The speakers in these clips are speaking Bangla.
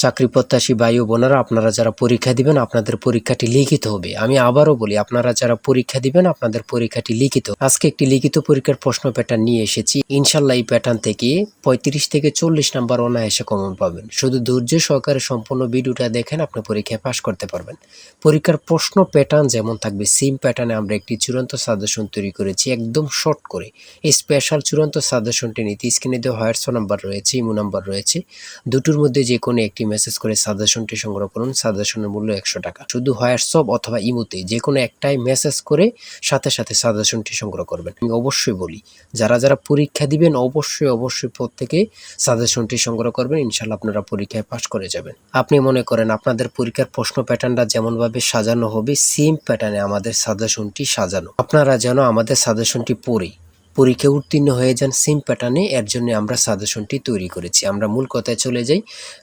চাকরি প্রত্যাশী ভাই ও বোনেরা, আপনারা যারা পরীক্ষা দিবেন আপনাদের পরীক্ষাটি লিখিত হবে। আমি আবারও বলি, আপনারা যারা পরীক্ষা দিবেন আপনাদের পরীক্ষাটি লিখিত। আজকে একটি লিখিত পরীক্ষার প্রশ্ন প্যাটার্ন নিয়ে এসেছি। ইনশাল্লাহ এই প্যাটার্ন থেকে 35 থেকে 40 নাম্বার অনায়াসে কমন পাবেন। শুধু ধৈর্য সহকারে সম্পূর্ণ ভিডিওটা দেখেন, আপনি পরীক্ষায় পাশ করতে পারবেন। পরীক্ষার প্রশ্ন প্যাটার্ন যেমন থাকবে সেম প্যাটার্নে আমরা একটি চূড়ান্ত সাজেশন তৈরি করেছি, একদম শর্ট করে। এই স্পেশাল চূড়ান্ত সাজেশনটি নিতে স্ক্রিনে দেওয়া হোয়াটসঅ্যাপ নাম্বার রয়েছে, ইমো নাম্বার রয়েছে, দুটোর মধ্যে যে কোনো একটি মেসেজ করে সাজেশনটি সংগ্রহ করুন। সাজেশনের মূল্য 100 টাকা। শুধু হোয়াটসঅ্যাপ অথবা ইমোতে যে কোনো একটাই মেসেজ করে সাথে সাথে সাজেশনটি সংগ্রহ করবেন। আমি অবশ্যই বলি, যারা যারা পরীক্ষা দিবেন অবশ্যই প্রত্যেকে সাজেশনটি সংগ্রহ করবেন। ইনশাল্লাহ আপনারা পরীক্ষায় পাশ করে যাবেন। আপনি মনে করেন আপনাদের পরীক্ষার প্রশ্ন প্যাটার্নটা যেমনভাবে সাজানো হবে সেম প্যাটার্নে আমাদের সাজেশনটি সাজানো। আপনারা যেন আমাদের সাজেশনটি পড়ে পরীক্ষা উত্তীর্ণ হয়ে যান সেম প্যাটার্নে, এর জন্য আমরা সাজেশনটি তৈরি করেছি। আমরা মূল কথায় চলে যাই।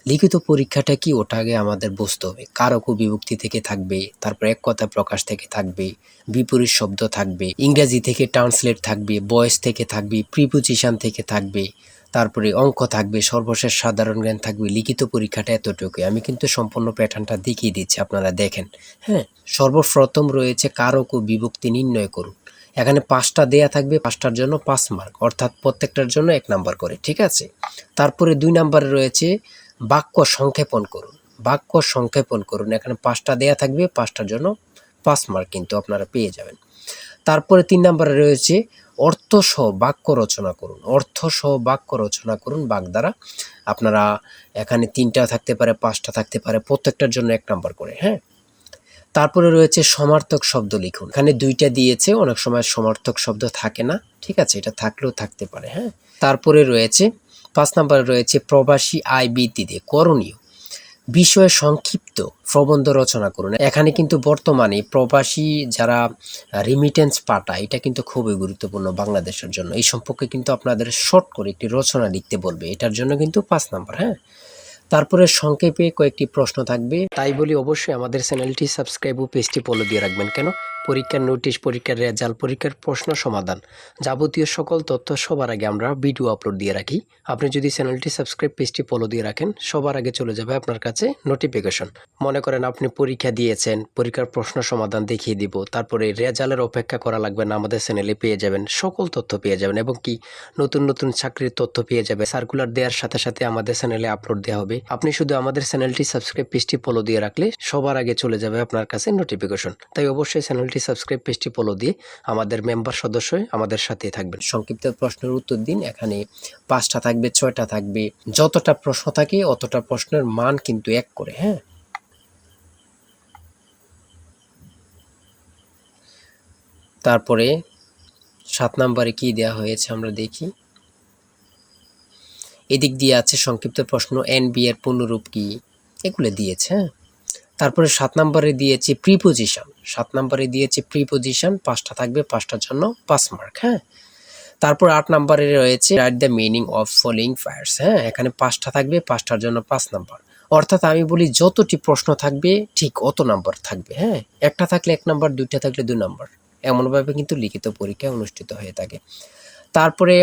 লিখিত পরীক্ষাটা কি, ওটা আগে আমাদের বুঝতে হবে। কারক ও বিভক্তি থেকে থাকবে, তারপর এক কথা প্রকাশ থেকে থাকবে, বিপরীত শব্দ থাকবে, ইংরেজি থেকে ট্রান্সলেট থাকবে, ভয়েস থেকে থাকবে, প্রিপোজিশন থেকে থাকবে, তারপরে অঙ্ক থাকবে, সর্বশেষ সাধারণ জ্ঞান থাকবে। লিখিত পরীক্ষাটা এতটুকুই। আমি কিন্তু সম্পূর্ণ প্যাটার্নটা দেখিয়ে দিচ্ছি, আপনারা দেখেন। হ্যাঁ, সর্বপ্রথম রয়েছে কারক ও বিভক্তি নির্ণয় করুন। এখানে 5টা দেয়া থাকবে, 5টার জন্য 5 মার্ক, অর্থাৎ প্রত্যেকটার জন্য 1 নাম্বার করে, ঠিক আছে। তারপরে 2 নাম্বারে রয়েছে বাক্য সংক্ষেপণ করুন। বাক্য সংক্ষেপণ করুন, এখানে 5টা দেয়া থাকবে, 5টার জন্য 5 মার্ক কিন্তু আপনারা পেয়ে যাবেন। তারপরে 3 নাম্বারে রয়েছে অর্থসহ বাক্য রচনা করুন। অর্থসহ বাক্য রচনা করুন বাক দ্বারা। আপনারা এখানে 3টা থাকতে পারে, 5টা থাকতে পারে, প্রত্যেকটার জন্য 1 নাম্বার করে। হ্যাঁ, তারপরে রয়েছে সমার্থক শব্দ লিখুন। এখানে 2টা দিয়েছে, অনেক সময় সমার্থক শব্দ থাকে না, ঠিক আছে, এটা থাকলেও থাকতে পারে। হ্যাঁ, তারপরে রয়েছে 5 নম্বরে রয়েছে প্রবাসী আয় বৃদ্ধিতে করণীয় বিষয়ে সংক্ষিপ্ত প্রবন্ধ রচনা করুন। এখানে কিন্তু বর্তমানে প্রবাসী যারা রিমিটেন্স পাঠায়, এটা কিন্তু খুবই গুরুত্বপূর্ণ বাংলাদেশের জন্য। এই সম্পর্কে কিন্তু আপনাদের শর্ট করে একটি রচনা লিখতে বলবে, এটার জন্য কিন্তু 5 নাম্বার। হ্যাঁ, তারপরে সংক্ষেপে কয়েকটি প্রশ্ন থাকবে। তাই বলি অবশ্যই আমাদের চ্যানেলটি সাবস্ক্রাইব ও পেজটি ফলো দিয়ে রাখবেন। কেন? পরীক্ষার নোটিশ, পরীক্ষার রেজাল্ট, পরীক্ষার প্রশ্ন সমাধান, যাবতীয় সকল তথ্য সবার আগে আমরা ভিডিও আপলোড দিয়ে রাখি। আপনি যদি চ্যানেলটি সাবস্ক্রাইব, পেজটি ফলো দিয়ে রাখেন, সবার আগে চলে যাবে আপনার কাছে নোটিফিকেশন। মনে করেন আপনি পরীক্ষা দিয়েছেন, পরীক্ষার প্রশ্ন সমাধান দেখিয়ে দিব, তারপরে রেজাল্টের অপেক্ষা করা লাগবে না, আমাদের চ্যানেলে পেয়ে যাবেন, সকল তথ্য পেয়ে যাবেন, এবং কি নতুন নতুন চাকরির তথ্য পেয়ে যাবে। সার্কুলার দেওয়ার সাথে সাথে আমাদের চ্যানেলে আপলোড দেওয়া হবে। আপনি শুধু আমাদের চ্যানেলটি সাবস্ক্রাইব, পেজটি ফলো দিয়ে রাখলে সবার আগে চলে যাবে আপনার কাছে নোটিফিকেশন। তাই অবশ্যই চ্যানেলটি সাবস্ক্রাইব, পেজটি ফলো দিয়ে আমাদের মেম্বার সদস্য আমাদের সাথে থাকবেন। সংক্ষিপ্ত প্রশ্নের উত্তর দিন। এখানে 5টা থাকবে, 6টা থাকবে, যতটা প্রশ্ন থাকে অতটা প্রশ্নের মান কিন্তু 1 করে। হ্যাঁ, তারপরে 7 নম্বরে কি দেওয়া হয়েছে আমরা দেখি। এদিক দিয়ে আছে সংক্ষিপ্ত প্রশ্ন, এনবি এর পূর্ণরূপ কি, এগুলো দিয়েছে। হ্যাঁ, তারপরে 7 নম্বরে দিয়েছে প্রিপোজিশন। 7 নম্বরে দিয়েছে প্রিপোজিশন, 5টা থাকবে, 5টার জন্য 5 মার্ক। হ্যাঁ, তারপর 8 নম্বরে রয়েছে write the meaning of following fires. হ্যাঁ, এখানে 5টা থাকবে, 5টার জন্য 5 নাম্বার। অর্থাৎ আমি বলি যতটি প্রশ্ন থাকবে ঠিক অত নাম্বার থাকবে। হ্যাঁ, একটা থাকলে 1 নাম্বার, 2টা থাকলে 2 নাম্বার, এমনভাবে কিন্তু লিখিত পরীক্ষা অনুষ্ঠিত হয়ে থাকে। তারপরে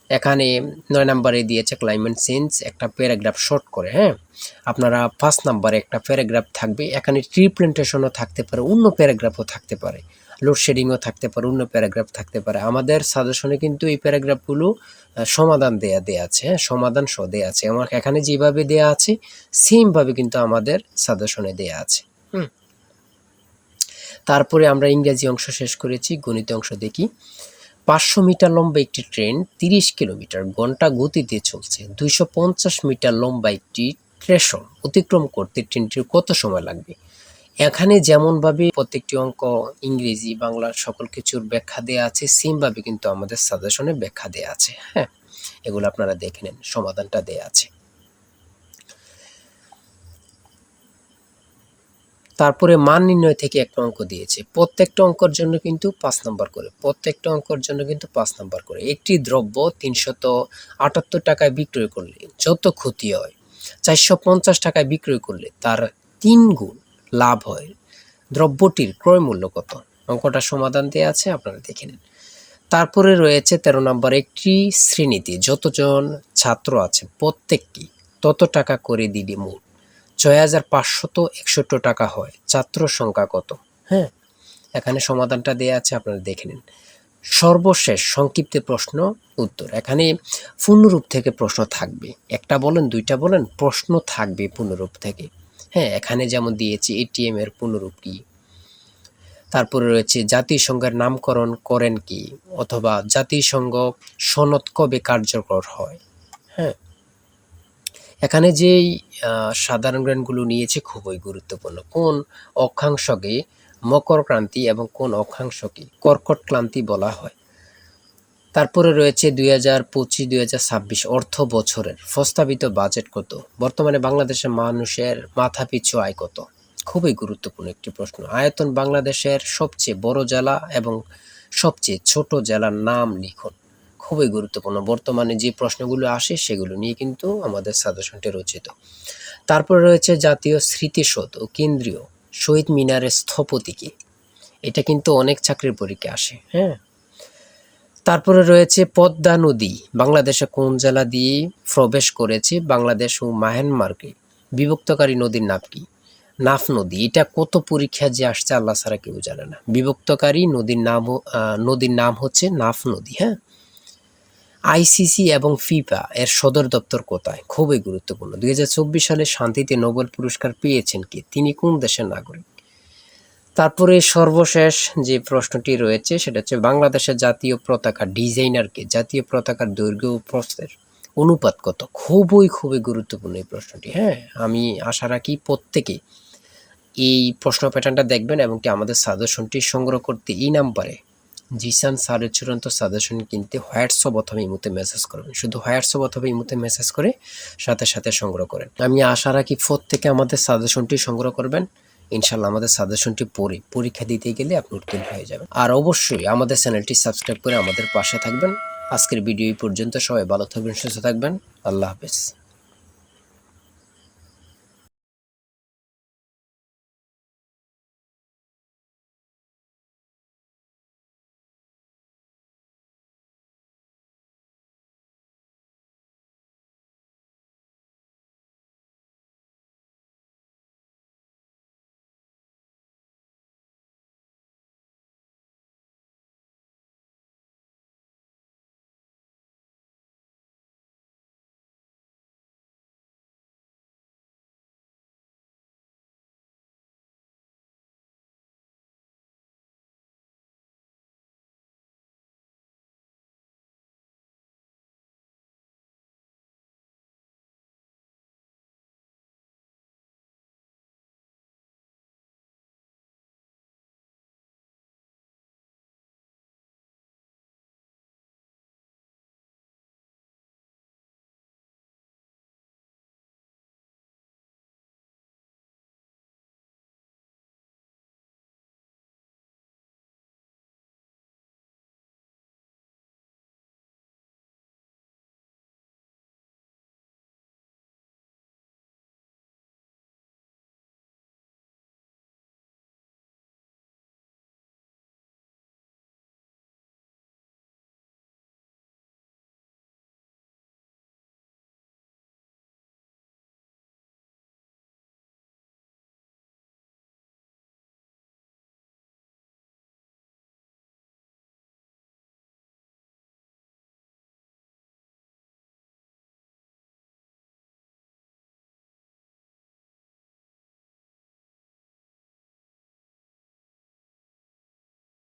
এখানে 9 নম্বরে দিয়েছে ক্লাইমেট চেঞ্জ, একটা প্যারাগ্রাফ শর্ট করে। হ্যাঁ, আপনারা 5 নম্বরে একটা প্যারাগ্রাফ থাকবে, এখানে ট্রি প্ল্যান্টেশনও থাকতে পারে, অন্য প্যারাগ্রাফও থাকতে পারে, লোডশেডিংও থাকতে পারে, অন্য প্যারাগ্রাফ থাকতে পারে। আমাদের সাজেশনে কিন্তু এই প্যারাগ্রাফগুলো সমাধান দেয়া আছে। হ্যাঁ, সমাধান সহ দেয়া আছে। আমার এখানে যেভাবে দেয়া আছে সেমভাবে কিন্তু আমাদের সাজেশনে দেয়া আছে। তারপরে আমরা ইংরেজি অংশ শেষ করেছি, গণিত অংশ দেখি। 500 মিটার লম্বা একটি ট্রেন 30 কিলোমিটার ঘন্টা গতিতে চলছে। 250 মিটার লম্বা একটি স্টেশন অতিক্রম করতে ট্রেনটির কত সময় লাগবে? এখানে যেমনভাবে প্রত্যেকটি অঙ্ক ইংরেজি, বাংলা সকল কিছুর ব্যাখ্যা দেয়া আছে, সেমভাবে কিন্তু আমাদের সাজেশনে ব্যাখ্যা দেয়া আছে। হ্যাঁ, এগুলো আপনারা দেখে নেন, সমাধানটা দেয়া আছে। তারপরে মান নির্ণয় থেকে একটা অঙ্ক দিয়েছে। প্রত্যেকটা অঙ্কের জন্য কিন্তু 5 নাম্বার করে। প্রত্যেকটা অঙ্কের জন্য কিন্তু 5 নাম্বার করে। একটি দ্রব্য 378 টাকায় বিক্রয় করলে যত ক্ষতি হয়, 450 টাকায় বিক্রয় করলে তার 3 গুণ লাভ হয়। দ্রব্যটির ক্রয় মূল্য কত? অঙ্কটা সমাধান দেয়া আছে, আপনারা দেখে নিন। তারপরে রয়েছে 13 নম্বর, একটি শ্রেণীতে যতজন ছাত্র আছে প্রত্যেকটি তত টাকা করে দিলে মোট ৬,৫৬১ টাকা হয়। ছাত্র সংখ্যা কত? হ্যাঁ, এখানে সমাধানটা দেয়া আছে, আপনারা দেখে নিন। সর্বশেষ সংক্ষিপ্ত প্রশ্ন উত্তর। এখানে পূর্ণরূপ থেকে প্রশ্ন থাকবে, একটা বলেন দুইটা বলেন, প্রশ্ন থাকবে পূর্ণরূপ থেকে। হ্যাঁ, এখানে যেমন দিয়েছি এটিএম এর পূর্ণরূপ কি, তারপরে রয়েছে জাতিসংঘের নামকরণ করেন কি, অথবা জাতিসংঘ সনদ কবে কার্যকর হয়। হ্যাঁ, এখানে যেই সাধারণ জ্ঞানগুলো নিয়েছে খুবই গুরুত্বপূর্ণ। কোন অক্ষাংশকে মকর ক্রান্তি এবং কোন অক্ষাংশকে কর্কট ক্রান্তি বলা হয়। তারপরে রয়েছে 2025-2026 অর্থ বছরের প্রস্তাবিত বাজেট কত। বর্তমানে বাংলাদেশের মানুষের মাথাপিছু আয় কত। খুবই গুরুত্বপূর্ণ একটি প্রশ্ন। আয়তন বাংলাদেশের সবচেয়ে বড় জেলা এবং সবচেয়ে ছোট জেলার নাম লিখুন। খুবই গুরুত্বপূর্ণ। বর্তমানে যে প্রশ্নগুলো আসে সেগুলো নিয়ে কিন্তু আমাদের সাজেশনটি রচিত। তারপরে রয়েছে জাতীয় স্মৃতিসৌধ ও কেন্দ্রীয় শহীদ মিনারের স্থপতি কে। এটা কিন্তু অনেক চাকরির পরীক্ষায় আসে। হ্যাঁ, তারপরে রয়েছে পদ্মা নদী বাংলাদেশে কোন জেলা দিয়ে প্রবেশ করেছে। বাংলাদেশ ও মায়ানমারকে বিভক্তকারী নদীর নাম কি? নাফ নদী। এটা কত পরীক্ষা যে আসছে আল্লাহ ছাড়া কেউ জানে না। বিভক্তকারী নদীর নাম হচ্ছে নাফ নদী। হ্যাঁ, আইসিসি এবং ফিফা এর সদর দপ্তর কোথায়? খুবই গুরুত্বপূর্ণ। 2024 সালে শান্তিতে নোবেল পুরস্কার পেয়েছেন কে? তিনি কোন দেশের নাগরিক? তারপরে সর্বশেষ যে প্রশ্নটি রয়েছে সেটা হচ্ছে বাংলাদেশের জাতীয় পতাকা ডিজাইনারকে। জাতীয় পতাকার দৈর্ঘ্য ও প্রস্থের অনুপাত কত? খুবই গুরুত্বপূর্ণ এই প্রশ্নটি। হ্যাঁ, আমি আশা রাখি প্রত্যেকে এই প্রশ্ন প্যাটার্নটা দেখবেন এবং কি আমাদের সাজেশনটি সংগ্রহ করতে এই নাম্বারে জিসান স্যারের চূড়ান্ত সাজেশন কিনতে হোয়াটসঅ্যাপ অথবা ইমোতে মেসেজ করবেন। শুধু হোয়াটসঅ্যাপ অথবা ইমোতে মেসেজ করে সাথে সংগ্রহ করেন। আমি আশা রাখি প্রত্যেকে আমাদের সাজেশনটি সংগ্রহ করবেন। ইনশাল্লাহ আমাদের সাজেশনটি পড়ে পরীক্ষা দিতে গেলে আপনি উত্তীর্ণ হয়ে যাবেন। আর অবশ্যই আমাদের চ্যানেলটি সাবস্ক্রাইব করে আমাদের পাশে থাকবেন। আজকের ভিডিও এই পর্যন্ত। সবাই ভালো থাকবেন, সুস্থ থাকবেন। আল্লাহ হাফেজ।